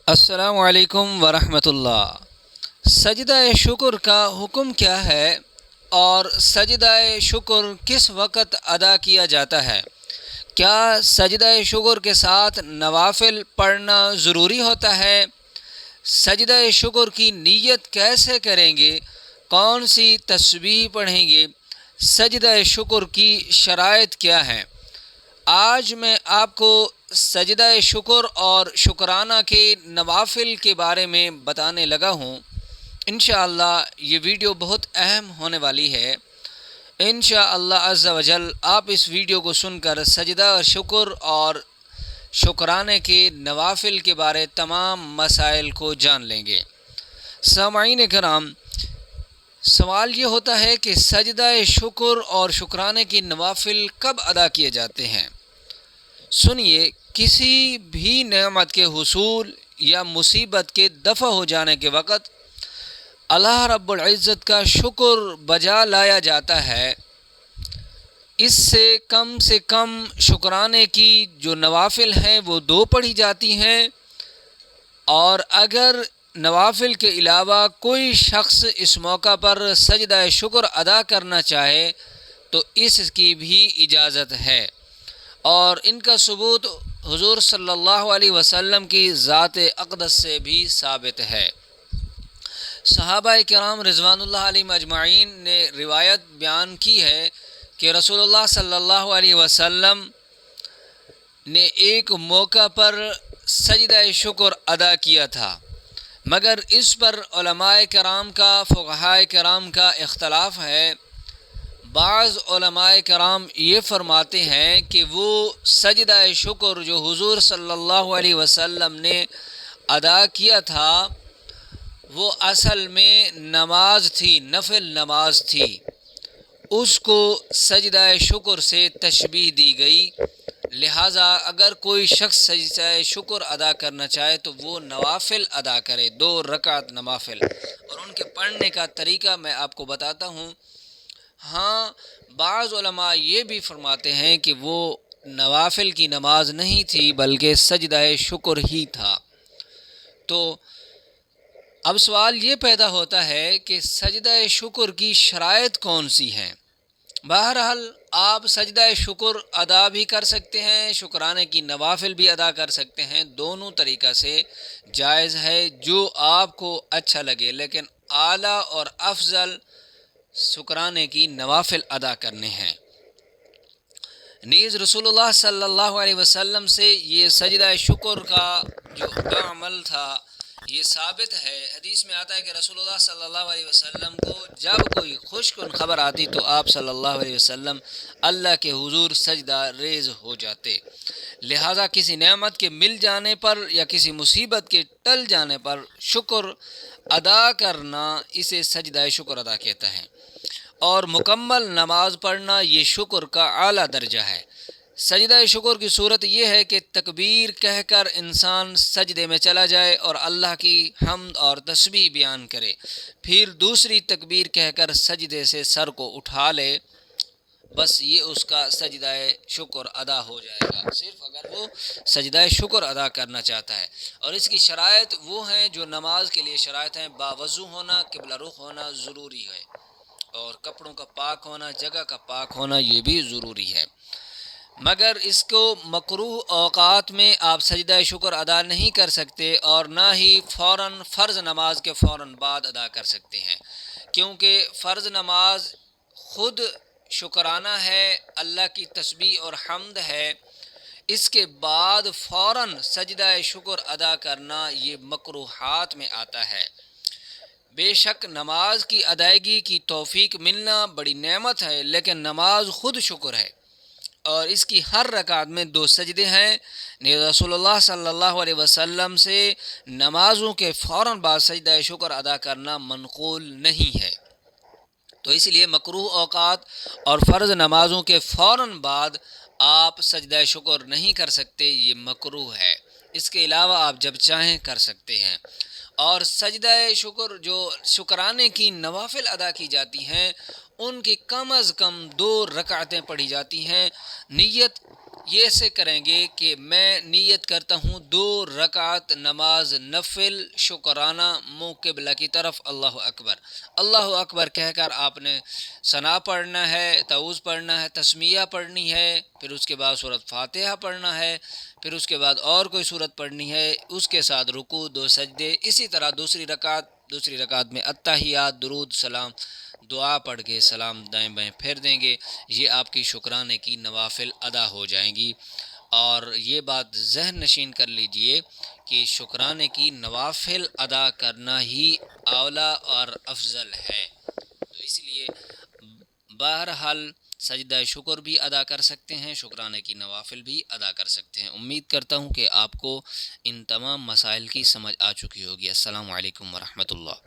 السلام علیکم ورحمۃ اللہ۔ سجدہ شکر کا حکم کیا ہے اور سجدہ شکر کس وقت ادا کیا جاتا ہے؟ کیا سجدہ شکر کے ساتھ نوافل پڑھنا ضروری ہوتا ہے؟ سجدہ شکر کی نیت کیسے کریں گے؟ کون سی تسبیح پڑھیں گے؟ سجدہ شکر کی شرائط کیا ہیں؟ آج میں آپ کو سجدہ شکر اور شکرانہ کے نوافل کے بارے میں بتانے لگا ہوں۔ انشاءاللہ یہ ویڈیو بہت اہم ہونے والی ہے۔ انشاءاللہ عز و جل آپ اس ویڈیو کو سن کر سجدہ شکر اور شکرانے کے نوافل کے بارے تمام مسائل کو جان لیں گے۔ سامعین کرام، سوال یہ ہوتا ہے کہ سجدہ شکر اور شکرانے کی نوافل کب ادا کیے جاتے ہیں؟ سنیے، کسی بھی نعمت کے حصول یا مصیبت کے دفع ہو جانے کے وقت اللہ رب العزت کا شکر بجا لایا جاتا ہے۔ اس سے کم شکرانے کی جو نوافل ہیں وہ 2 پڑھی جاتی ہیں، اور اگر نوافل کے علاوہ کوئی شخص اس موقع پر سجدہ شکر ادا کرنا چاہے تو اس کی بھی اجازت ہے، اور ان کا ثبوت حضور صلی اللہ علیہ وسلم کی ذات اقدس سے بھی ثابت ہے۔ صحابہ کرام رضوان اللہ علیہم اجمعین نے روایت بیان کی ہے کہ رسول اللہ صلی اللہ علیہ وسلم نے ایک موقع پر سجدہ شکر ادا کیا تھا، مگر اس پر علماء کرام کا، فقہاء کرام کا اختلاف ہے۔ بعض علماء کرام یہ فرماتے ہیں کہ وہ سجدہ شکر جو حضور صلی اللہ علیہ وسلم نے ادا کیا تھا وہ اصل میں نماز تھی، نفل نماز تھی، اس کو سجدہ شکر سے تشبیہ دی گئی، لہٰذا اگر کوئی شخص سجدہ شکر ادا کرنا چاہے تو وہ نوافل ادا کرے، 2 رکعت نوافل، اور ان کے پڑھنے کا طریقہ میں آپ کو بتاتا ہوں۔ ہاں، بعض علماء یہ بھی فرماتے ہیں کہ وہ نوافل کی نماز نہیں تھی بلکہ سجدہ شکر ہی تھا۔ تو اب سوال یہ پیدا ہوتا ہے کہ سجدہ شکر کی شرائط کون سی ہیں؟ بہرحال آپ سجدہ شکر ادا بھی کر سکتے ہیں، شکرانے کی نوافل بھی ادا کر سکتے ہیں، دونوں طریقہ سے جائز ہے، جو آپ کو اچھا لگے، لیکن اعلیٰ اور افضل شکرانے کی نوافل ادا کرنے ہیں۔ نیز رسول اللہ صلی اللہ علیہ وسلم سے یہ سجدہ شکر کا جو عمل تھا یہ ثابت ہے۔ حدیث میں آتا ہے کہ رسول اللہ صلی اللہ علیہ وسلم کو جب کوئی خوش کن خبر آتی تو آپ صلی اللہ علیہ وسلم اللہ کے حضور سجدہ ریز ہو جاتے، لہٰذا کسی نعمت کے مل جانے پر یا کسی مصیبت کے ٹل جانے پر شکر ادا کرنا اسے سجدہ شکر ادا کہتا ہے، اور مکمل نماز پڑھنا یہ شکر کا اعلیٰ درجہ ہے۔ سجدہ شکر کی صورت یہ ہے کہ تکبیر کہہ کر انسان سجدے میں چلا جائے اور اللہ کی حمد اور تسبیح بیان کرے، پھر دوسری تکبیر کہہ کر سجدے سے سر کو اٹھا لے، بس یہ اس کا سجدہ شکر ادا ہو جائے گا، صرف اگر وہ سجدہ شکر ادا کرنا چاہتا ہے۔ اور اس کی شرائط وہ ہیں جو نماز کے لیے شرائط ہیں: باوضو ہونا، قبلہ رخ ہونا ضروری ہے، اور کپڑوں کا پاک ہونا، جگہ کا پاک ہونا یہ بھی ضروری ہے۔ مگر اس کو مکروہ اوقات میں آپ سجدہ شکر ادا نہیں کر سکتے، اور نہ ہی فوراً فرض نماز کے فوراً بعد ادا کر سکتے ہیں، کیونکہ فرض نماز خود شکرانہ ہے، اللہ کی تسبیح اور حمد ہے، اس کے بعد فوراً سجدہ شکر ادا کرنا یہ مکروہات میں آتا ہے۔ بے شک نماز کی ادائیگی کی توفیق ملنا بڑی نعمت ہے، لیکن نماز خود شکر ہے، اور اس کی ہر رکعت میں 2 سجدے ہیں۔ رسول اللہ صلی اللہ علیہ وسلم سے نمازوں کے فوراً بعد سجدہ شکر ادا کرنا منقول نہیں ہے، تو اس لیے مکروہ اوقات اور فرض نمازوں کے فوراً بعد آپ سجدہ شکر نہیں کر سکتے، یہ مکروہ ہے۔ اس کے علاوہ آپ جب چاہیں کر سکتے ہیں۔ اور سجدہ شکر جو شکرانے کی نوافل ادا کی جاتی ہیں ان کی کم از کم 2 رکعتیں پڑھی جاتی ہیں۔ نیت یہ ایسے کریں گے کہ میں نیت کرتا ہوں 2 رکعت نماز نفل شکرانہ منہ قبلہ کی طرف، اللہ اکبر کہہ کر آپ نے ثنا پڑھنا ہے، تعوذ پڑھنا ہے، تسمیہ پڑھنی ہے، پھر اس کے بعد سورۃ فاتحہ پڑھنا ہے، پھر اس کے بعد اور کوئی سورت پڑھنی ہے، اس کے ساتھ رکوع 2 سجدے، اسی طرح دوسری رکعت میں اتحیات درود سلام دعا پڑھ کے سلام دائیں بائیں پھیر دیں گے۔ یہ آپ کی شکرانے کی نوافل ادا ہو جائیں گی۔ اور یہ بات ذہن نشین کر لیجئے کہ شکرانے کی نوافل ادا کرنا ہی اولیٰ اور افضل ہے، تو اس لیے بہرحال سجدہ شکر بھی ادا کر سکتے ہیں، شکرانے کی نوافل بھی ادا کر سکتے ہیں۔ امید کرتا ہوں کہ آپ کو ان تمام مسائل کی سمجھ آ چکی ہوگی۔ السلام علیکم ورحمۃ اللہ۔